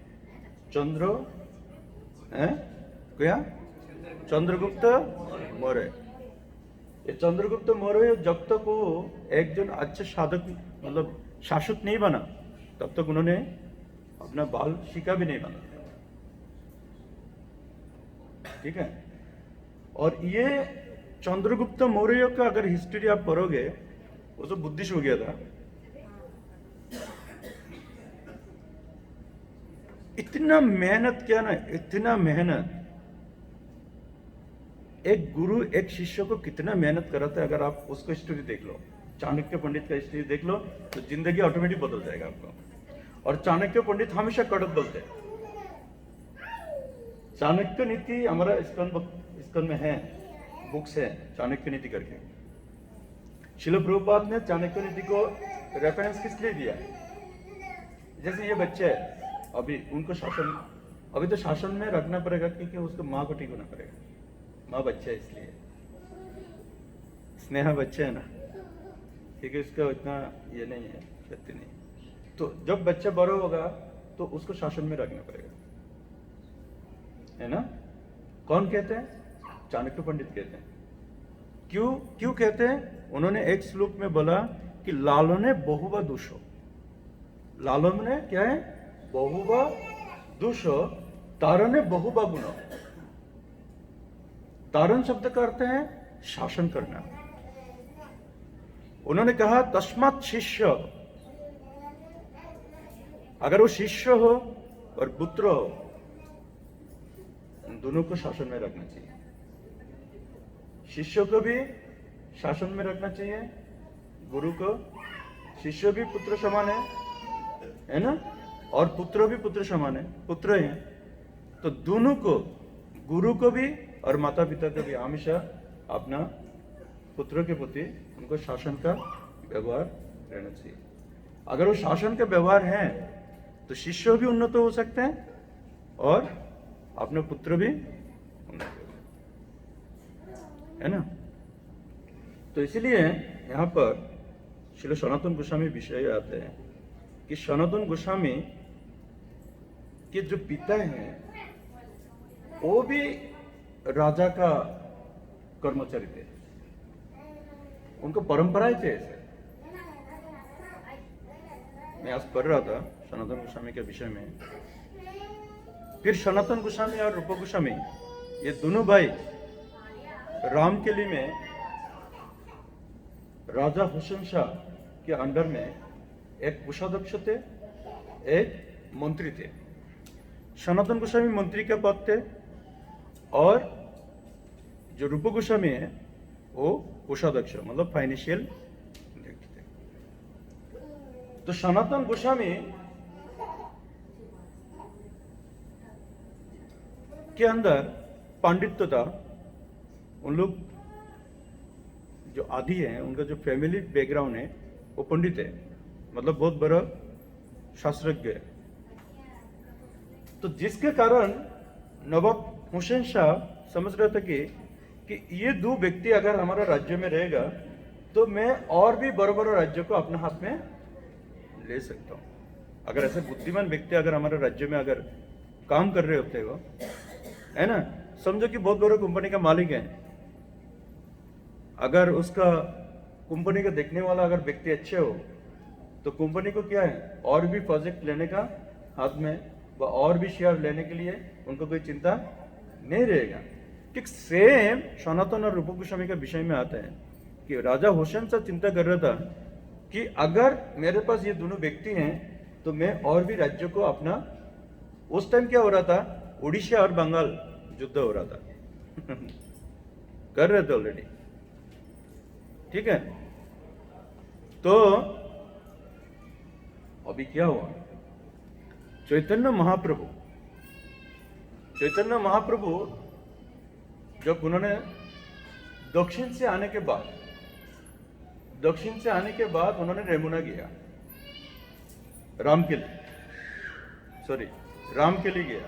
चंद्र है क्या, चंद्रगुप्त मौर्य। ये चंद्रगुप्त मौर्य जब तक वो एक जन अच्छे साधक मतलब शासक नहीं बना, तब तक उन्होंने अपना बाल शिका भी नहीं बना। ठीक है? और ये चंद्रगुप्त मौर्य का अगर हिस्ट्री आप पढ़ोगे, वो तो बुद्धिस्ट हो गया था। इतना मेहनत किया ना, इतना मेहनत। एक गुरु एक शिष्य को कितना मेहनत कराता है, अगर आप उसको स्टोरी देख लो, चाणक्य पंडित का स्टोरी देख लो, तो जिंदगी ऑटोमेटिक बदल जाएगा आपको। और चाणक्य पंडित हमेशा कड़क बोलते हैं। चाणक्य नीति हमारा इस्कॉन में है, बुक्स है चाणक्य नीति करके। श्रील प्रभुपाद ने चाणक्य नीति को रेफरेंस किस लिए दिया? जैसे ये बच्चे है, अभी उनको शासन, अभी तो शासन में रखना पड़ेगा क्योंकि उसको माँ को ठीक होना पड़ेगा। माँ बच्चा है इसलिए, स्नेहा बच्चा है ना, क्योंकि उसका इतना ये नहीं है, शक्ति नहीं। तो जब बच्चा बड़ा होगा तो उसको शासन में रखना पड़ेगा, है ना। कौन कहते हैं? चाणक्य पंडित कहते हैं। क्यों कहते हैं? उन्होंने एक श्लोक में बोला कि लालोने बहुबा दुषो, लालों ने क्या है, बहुबा दुषो, तारने बहुबा गुणो। तारण शब्द का अर्थ है शासन करना। उन्होंने कहा तस्मात् शिष्य, अगर वो शिष्य हो और पुत्र हो, दोनों को शासन में रखना चाहिए। शिष्य को भी शासन में रखना चाहिए, गुरु को। शिष्य भी पुत्र समान है ना, और पुत्र भी पुत्र समान है, पुत्र है। तो दोनों को, गुरु को भी और माता पिता को भी हमेशा अपना पुत्र के प्रति उनको शासन का व्यवहार रहना चाहिए। अगर वो शासन का व्यवहार है तो शिष्य भी उन्नत हो सकते हैं और अपने पुत्र भी उन्नत हो, है ना। तो इसलिए यहाँ पर श्री सनातन गोस्वामी विषय आते हैं कि सनातन गोस्वामी के जो पिता हैं वो भी राजा का कर्मचारी थे, उनको परंपराएं थे ऐसे। मैं आज पढ़ रहा था सनातन गोस्वामी के विषय में। फिर सनातन गोस्वामी और रूप गोस्वामी, ये दोनों भाई राम किले में राजा हुसैन शाह के अंडर में एक कोषाध्यक्ष थे, एक मंत्री थे। सनातन गोस्वामी मंत्री के पद थे और जो रूप गोस्वामी है वो कोषाध्यक्ष मतलब फाइनेंशियल थे। तो सनातन गोस्वामी के अंदर पांडित्य था। उन लोग जो आदि हैं, उनका जो फैमिली बैकग्राउंड है वो पंडित है, मतलब बहुत बड़ा शास्त्रज्ञ है। तो जिसके कारण नवाब हुसैन शाह समझ रहा था कि ये दो व्यक्ति अगर हमारा राज्य में रहेगा तो मैं और भी बड़े बड़े राज्यों को अपने हाथ में ले सकता हूँ। अगर ऐसे बुद्धिमान व्यक्ति अगर हमारे राज्य में अगर काम कर रहे होते हो, है ना, समझो कि बहुत बड़ा कंपनी का मालिक है, अगर उसका कंपनी का देखने वाला अगर व्यक्ति अच्छे हो तो कंपनी को क्या है, और भी प्रोजेक्ट लेने का हाथ में व और भी शेयर लेने के लिए उनको कोई चिंता नहीं रहेगा। ठीक सेम सनातन और रूप गोस्वामी के विषय में आता है कि राजा हुसैन शाह चिंता कर रहा था कि अगर मेरे पास ये दोनों व्यक्ति हैं तो मैं और भी राज्यों को अपना, उस टाइम क्या हो रहा था, उड़ीसा और बंगाल युद्ध हो रहा था कर रहे थे ऑलरेडी, ठीक है। तो अभी क्या हुआ, चैतन्य महाप्रभु जब उन्होंने दक्षिण से आने के बाद उन्होंने रेमुना गया, राम के लिए गया।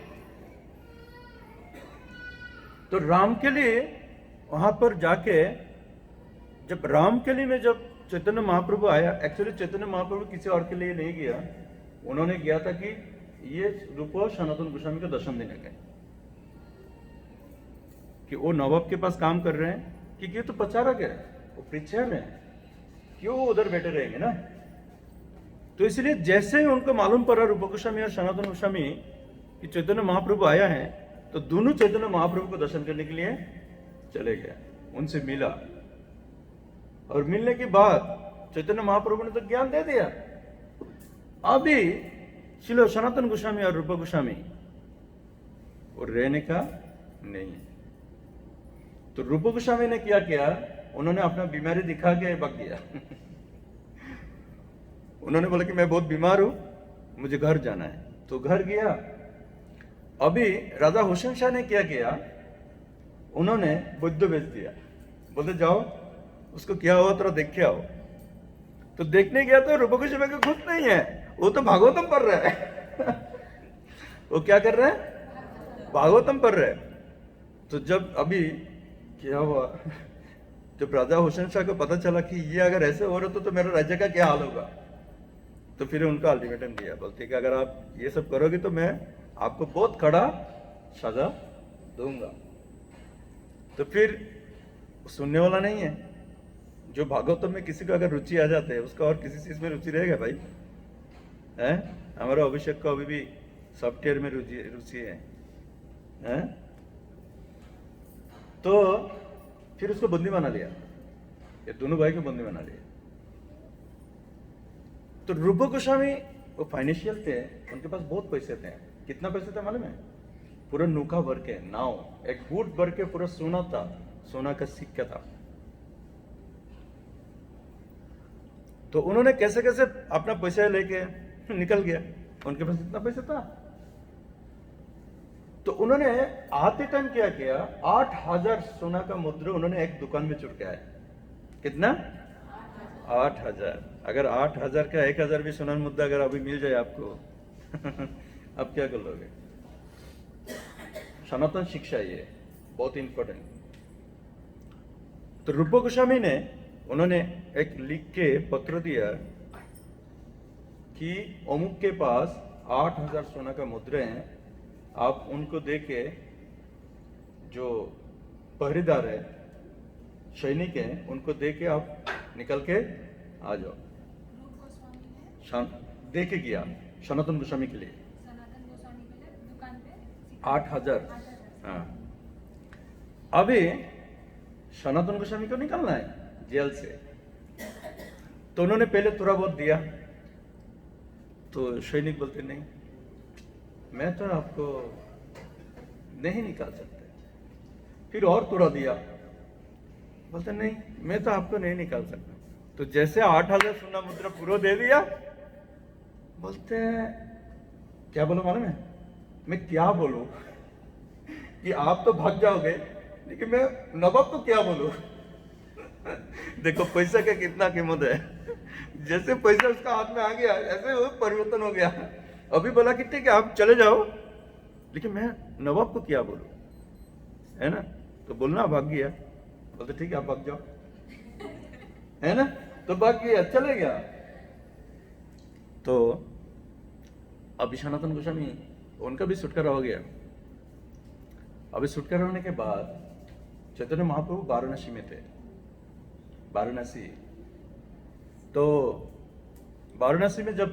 तो राम के लिए वहां पर जाके जब रामकेली में जब चैतन्य महाप्रभु आया, एक्चुअली चैतन्य महाप्रभु किसी और के लिए नहीं गया, उन्होंने गया था कि ये रूप सनातन गोस्वामी को दर्शन देने गए कि वो नवाब के पास काम कर रहे हैं, क्योंकि ये तो प्रचारक है, वो प्रीचर है, क्यों उधर बैठे रहेंगे ना। तो इसलिए जैसे ही उनको मालूम पड़ा रूप गोस्वामी और सनातन गोस्वामी कि चैतन्य महाप्रभु आया है, तो दोनों चैतन्य महाप्रभु को दर्शन करने के लिए चले गए, उनसे मिला। और मिलने के बाद चैतन्य महाप्रभु ने तो ज्ञान दे दिया, अभी श्रील सनातन गोस्वामी और रूप गोस्वामी और रहने का नहीं है। तो रूप गोस्वामी ने क्या किया, उन्होंने अपना बीमारी दिखा के भाग गया। उन्होंने बोला कि मैं बहुत बीमार हूं, मुझे घर जाना है, तो घर गया। अभी राजा हुसैन शाह ने क्या किया, उन्होंने बुद्ध भेज दिया, बोलते जाओ उसको क्या हुआ थोड़ा देख के आओ। तो देखने गया तो रूप गोस्वामी का कुछ नहीं है, वो तो भागवतम पढ़ रहा है। वो क्या कर रहा है, भागवतम पढ़ रहा है। तो जब अभी क्या हुआ, जब राजा हुसैन शाह को पता चला कि ये अगर ऐसे हो रहा तो मेरा राज्य का क्या हाल होगा, तो फिर उनका अल्टीमेटम दिया, बोलते कि अगर आप ये सब करोगे तो मैं आपको बहुत कड़ा सजा दूंगा। तो फिर सुनने वाला नहीं है। जो भागवतम में किसी को अगर रुचि आ जाते है, उसका और किसी चीज में रुचि रहेगा भाई, है? हमारा अभिषेक को अभी भी सॉफ्टवेयर में रुचि है? तो फिर उसको बंदी बना लिया, ये दोनों भाई को बंदी बना लिया। तो रूप गोस्वामी वो फाइनेंशियल थे, उनके पास बहुत पैसे थे। कितना पैसे थे मालूम है? पूरा नौका भर के, नाव, एक बोट भर के पूरा सोना था, सोना का सिक्का था। तो उन्होंने कैसे कैसे अपना पैसा लेके निकल गया, उनके पास इतना पैसा था। तो उन्होंने आते टाइम क्या किया, 8,000 सोना का मुद्रा उन्होंने एक दुकान में चुराया। कितना? 8,000। अगर 8,000 का 1,000 भी सोना मुद्दा अगर अभी मिल जाए आपको, अब क्या कर लोगे? सनातन शिक्षा ये बहुत इंपॉर्टेंट। तो रूप गोस्वामी ने उन्होंने एक लिख के पत्र दिया कि अमुक के पास 8,000 सोना का मुद्रे हैं, आप उनको देके, जो पहरेदार है, सैनिक हैं, उनको देके आप निकल के आ जाओ। देके गया सनातन गोस्वामी के लिए 8,000। हाँ, अभी सनातन गोस्वामी को निकलना है जेल से, तो उन्होंने पहले थोड़ा बहुत दिया। तो सैनिक बोलते नहीं, मैं तो आपको नहीं निकाल सकते। फिर और थोड़ा दिया, बोलते नहीं, मैं तो आपको नहीं निकाल सकता। तो जैसे 8,000 सोना मुद्रा पूरा दे दिया, बोलते हैं क्या बोलो मालूम है? मैं क्या बोलूं कि आप तो भाग जाओगे, लेकिन मैं नवाब को क्या बोलूं? देखो पैसा का कितना कीमत है। जैसे पैसा उसका हाथ में आ गया, ऐसे वो परिवर्तन हो गया। अभी बोला कि ठीक है आप चले जाओ, लेकिन मैं नवाब को क्या बोलूं, है ना? तो बोलना भाग गया, बोलते ठीक है आप भाग जाओ, है ना? तो भाग गया, चले गया। तो अभी सनातन गोस्वामी, उनका भी छुटकारा हो गया। अभी छुटकारा होने के बाद चैतन्य महाप्रभु वाराणसी में थे, वाराणसी। तो वाराणसी में जब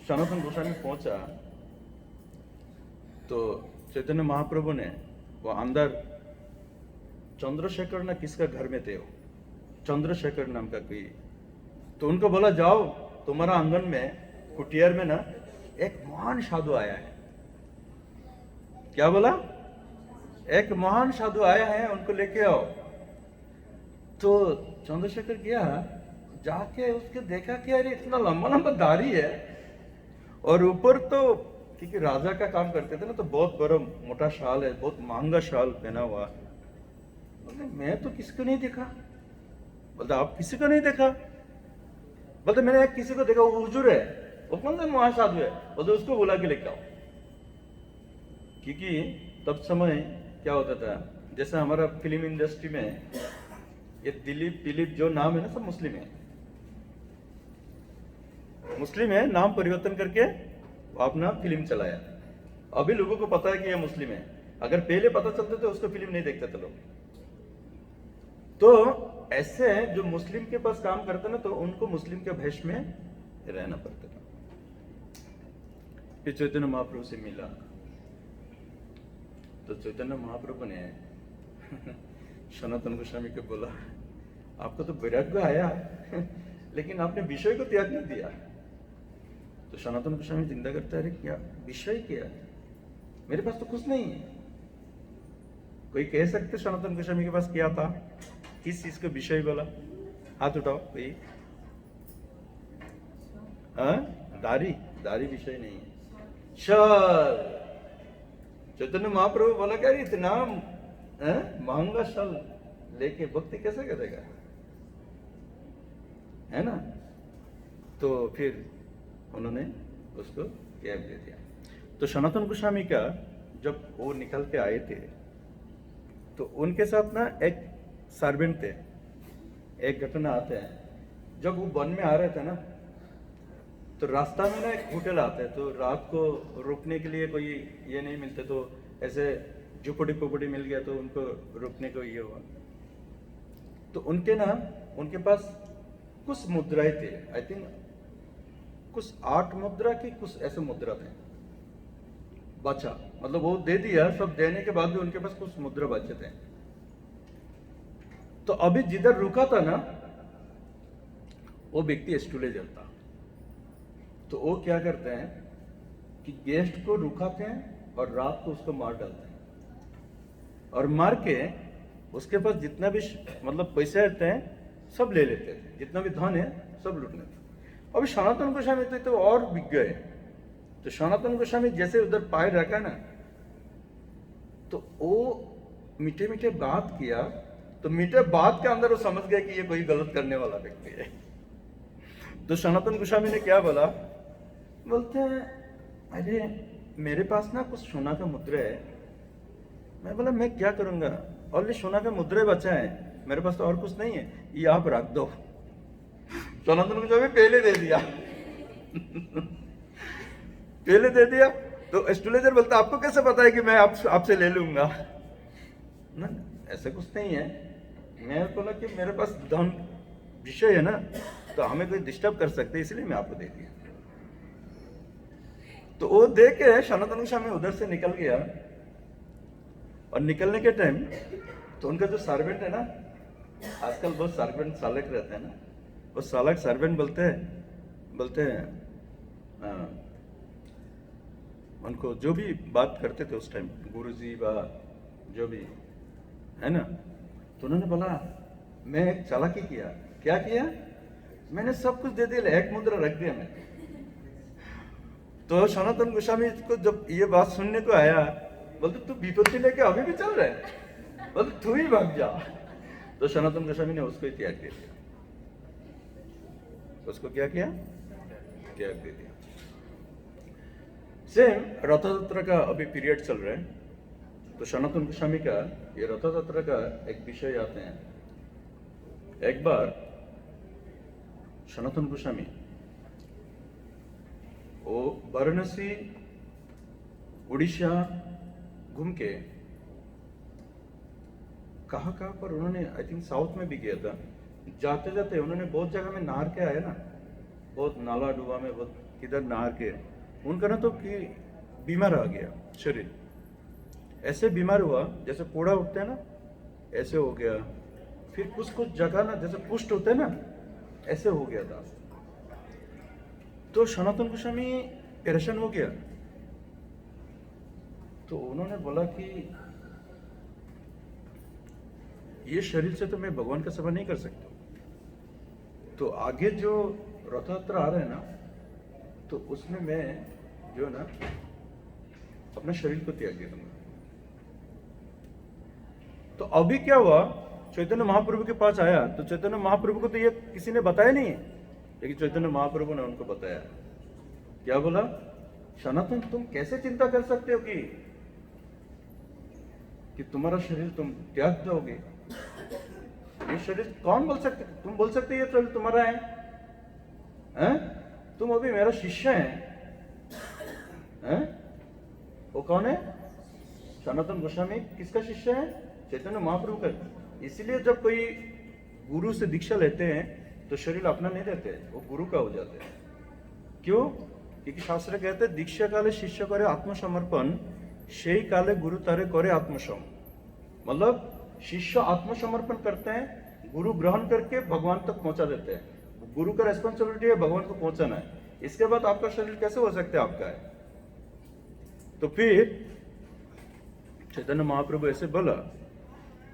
सनातन गोस्वामी पहुंचा, तो चैतन्य महाप्रभु ने वो अंदर चंद्रशेखर ना किसका घर में थे, वो चंद्रशेखर नाम का कोई, तो उनको बोला जाओ तुम्हारा आंगन में कुटियर में ना एक महान साधु आया है। क्या बोला? एक महान साधु आए हैं, उनको लेके आओ। तो चंद्रशेखर गया, जाके उसके देखा कि यार इतना लंबा लंबा दाढ़ी है, और ऊपर तो क्योंकि राजा का काम करते थे ना, तो बहुत बड़ा मोटा शाल है, बहुत महंगा शाल पहना हुआ। बोलते मैं तो किसी को नहीं देखा। बोलते आप किसी को नहीं देखा? बोलते मैंने एक किसी को देखा, वो हुजूर है, वो कौन सा महासाधु है? बोलते उसको बुला के लेके आओ। क्योंकि तब समय क्या होता था, जैसे हमारा फिल्म इंडस्ट्री में ये दिलीप जो नाम है ना, सब मुस्लिम है। मुस्लिम है, नाम परिवर्तन करके वो अपना फिल्म चलाया। अभी लोगों को पता है कि ये मुस्लिम है, अगर पहले पता चलते तो उसको फिल्म नहीं देखते थे लोग। तो ऐसे जो मुस्लिम के पास काम करते ना, तो उनको मुस्लिम के भेष में रहना पड़ता था। फिर चैतन्य महाप्रभु से मिला, तो चैतन्य महाप्रभु ने सनातन गोस्वामी को बोला, आपको तो वैराग्य आया लेकिन आपने विषय को त्याग नहीं दिया। तो सनातन गोस्वामी चिंता करता है, क्या विषय क्या है, मेरे पास तो कुछ नहीं है। कोई कह सकते सनातन गोस्वामी के पास क्या था, किस चीज का विषय बोला? हाथ उठाओ कोई। दाढ़ी विषय नहीं है। शल चैतन्य महाप्रभु बोला, क्या इतना महंगा शल लेके भक्ति कैसे करेगा, है ना? तो फिर उन्होंने उसको कैब दे दिया। तो सनातन गोस्वामी का जब वो निकल के आए थे, तो उनके साथ ना एक सर्वेंट थे। एक घटना आते हैं, जब वो वन में आ रहे थे ना, तो रास्ता में ना एक होटल आता है, तो रात को रुकने के लिए कोई ये नहीं मिलते, तो ऐसे झुपड़ी मिल गया, तो उनको रुकने को ये हुआ। तो उनके पास कुछ मुद्राएं थे, आई थिंक कुछ 8 मुद्रा की कुछ ऐसे मुद्रा थे बचा, मतलब वो दे दिया, सब देने के बाद भी उनके पास कुछ मुद्रा बचे थे। तो अभी जिधर रुका था ना, वो व्यक्ति एस्ट्रोलॉजर था। तो वो क्या करते हैं कि गेस्ट को रुकाते हैं और रात को उसको मार डालते हैं, और मार के उसके पास जितना भी मतलब पैसे रहते हैं सब ले लेते थे, जितना भी धन है सब लूट लेते। अभी सनातन गोस्वामी तो और बिक गए। तो सनातन गोस्वामी जैसे उधर पाए रखा ना, तो वो मीठे मीठे बात किया, तो मीठे बात के अंदर वो समझ गया कि ये कोई गलत करने वाला व्यक्ति है। तो सनातन गोस्वामी ने क्या बोला, बोलते हैं अरे मेरे पास ना कुछ सोना का मुद्रा है। मैं बोला मैं क्या करूंगा, ऑलरेडी सोना का मुद्रा बचा है, मेरे पास तो और कुछ नहीं है, ये आप रख दो। सनातन गोस्वामी पहले दे दिया पहले दे दिया। तो एस्ट्रोलॉजर बोलता आपको कैसे पता है कि मैं आपसे ले लूंगा ना, ऐसा कुछ नहीं है। मैं बोला कि मेरे पास धन विषय है ना, तो हमें कोई डिस्टर्ब कर सकते, इसलिए मैं आपको दे दिया। तो वो दे के सनातन गोस्वामी उधर से निकल गया, और निकलने के टाइम तो उनका जो सर्वेंट है ना, आजकल बहुत सर्वेंट सालक रहते हैं ना, वो सालक सर्वेंट बोलते हैं उनको जो भी बात करते थे उस टाइम, गुरुजी व जो भी है ना, तो उन्होंने बोला मैं एक चालाकी किया। क्या किया? मैंने सब कुछ दे दिया, एक मुद्रा रख दिया मैंने। तो सनातन गोस्वामी को जब ये बात सुनने को आया, बोलते तू विपत्ति लेके अभी भी चल रहा है, बोलते तू ही भाग जा। तो सनातन गोस्वामी ने उसको ही त्याग दे दिया। उसको क्या किया? त्याग दे दिया। सेम रथ यात्रा का अभी पीरियड चल रहा है, तो सनातन गोस्वामी का ये रथ यात्रा का एक विषय आते हैं। एक बार सनातन गोस्वामी वो वाराणसी उड़ीसा घूम के कहाँ पर उन्होंने आई थिंक साउथ में भी गया था। जाते जाते उन्होंने बहुत जगह में नहार के आया ना, बहुत नाला डूबा में बहुत किधर नहार के उनका ना तो कि बीमार आ गया शरीर, ऐसे बीमार हुआ जैसे कोड़ा उठते हैं ना, ऐसे हो गया। फिर कुछ जगह ना जैसे कुष्ठ होते हैं ना, ऐसे हो गया था। तो सनातन गोस्वामी परेशान हो गया। तो उन्होंने बोला कि ये शरीर से तो मैं भगवान का सेवा नहीं कर सकता। तो आगे जो रथ यात्रा आ रहा है ना, तो उसमें मैं जो है ना अपना शरीर को त्याग दे दूंगा। तो अभी क्या हुआ, चैतन्य महाप्रभु के पास आया तो चैतन्य महाप्रभु को तो ये किसी ने बताया नहीं है, लेकिन चैतन्य महाप्रभु ने उनको बताया। क्या बोला? सनातन, तुम कैसे चिंता कर सकते हो कि तुम्हारा शरीर तुम त्याग दोगे? ये शरीर कौन बोल सकते? तुम बोल सकते ये शरीर तुम्हारा है? हैं? तुम अभी मेरा शिष्य हैं? वो कौन है? सनातन गोस्वामी किसका शिष्य है? चैतन्य महाप्रभु का। इसीलिए जब कोई गुरु से दीक्षा लेते हैं तो शरीर अपना नहीं रहते, वो गुरु का हो जाते हैं। क्यों? क्योंकि शास्त्र कहते हैं दीक्षा काले शिष्य करे आत्मसमर्पण, সেই काले गुरु तारे करे आत्मसम। मतलब शिष्य आत्मसमर्पण करते हैं, गुरु ग्रहण करके भगवान तक पहुंचा देते हैं। गुरु का रेस्पॉन्सिबिलिटी है भगवान को पहुंचाना है। इसके बाद आपका शरीर कैसे हो सकता है आपका है? तो फिर चैतन्य महाप्रभु ऐसे बोला,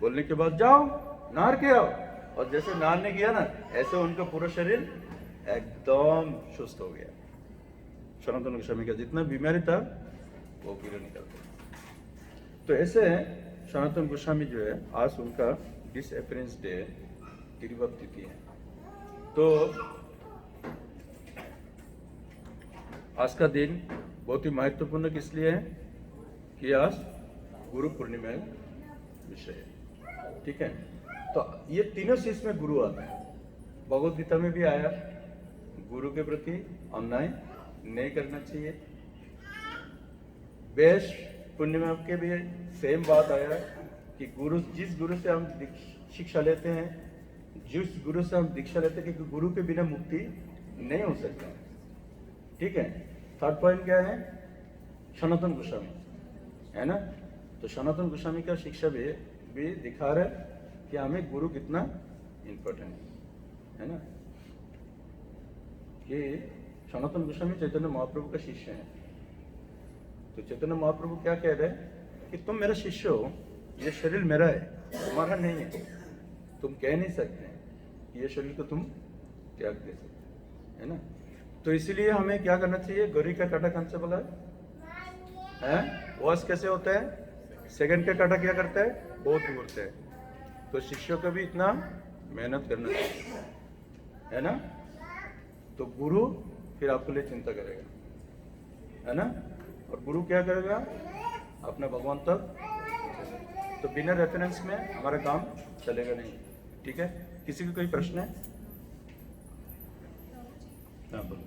बोलने के बाद जाओ नहार के आओ, और जैसे नहाने गया ना, ऐसे उनका पूरा शरीर एकदम सुस्त हो गया। सनातन गोस्वामी का जितना बीमारी था वो पूरा निकल गया। तो ऐसे सनातन गोस्वामी जो है, आज उनका डिसअपियरेंस डे तिरुवत तिथि है। तो आज का दिन बहुत ही महत्वपूर्ण किस लिए है कि आज गुरु पूर्णिमा विषय है। ठीक है, तो ये तीनों चीज में गुरु आता है। भगवद गीता में भी आया, गुरु के प्रति अन्याय नहीं करना चाहिए। वेश पूर्णिमा के भी सेम बात आया कि गुरु, जिस गुरु से हम शिक्षा लेते हैं, जिस गुरु से हम दीक्षा लेते हैं, क्योंकि गुरु के बिना मुक्ति नहीं हो सकता। ठीक है, थर्ड पॉइंट क्या है? सनातन गोस्वामी है ना। तो सनातन गोस्वामी का शिक्षा भी दिखा रहा है कि हमें गुरु कितना इंपॉर्टेंट है ना। कि सनातन गोस्वामी चैतन्य महाप्रभु का शिष्य है। तो चैतन्य महाप्रभु क्या कह रहे हैं कि तुम मेरा शिष्य हो, ये शरीर मेरा है, तुम्हारा नहीं है। तुम कह नहीं सकते कि ये शरीर को तुम त्याग दे सकते, है ना। तो इसीलिए हमें क्या करना चाहिए? गौरी का काटा कौन से बोला है? वॉश कैसे होता है? सेकंड का काटा क्या करता है? बहुत दूर है। तो शिष्यों को भी इतना मेहनत करना चाहिए, है ना। तो गुरु फिर आपके लिए चिंता करेगा, है ना। और गुरु क्या करेगा? अपना भगवान तक। तो बिना रेफरेंस में हमारा काम चलेगा नहीं। ठीक है, किसी को कोई प्रश्न है? हाँ बोलो।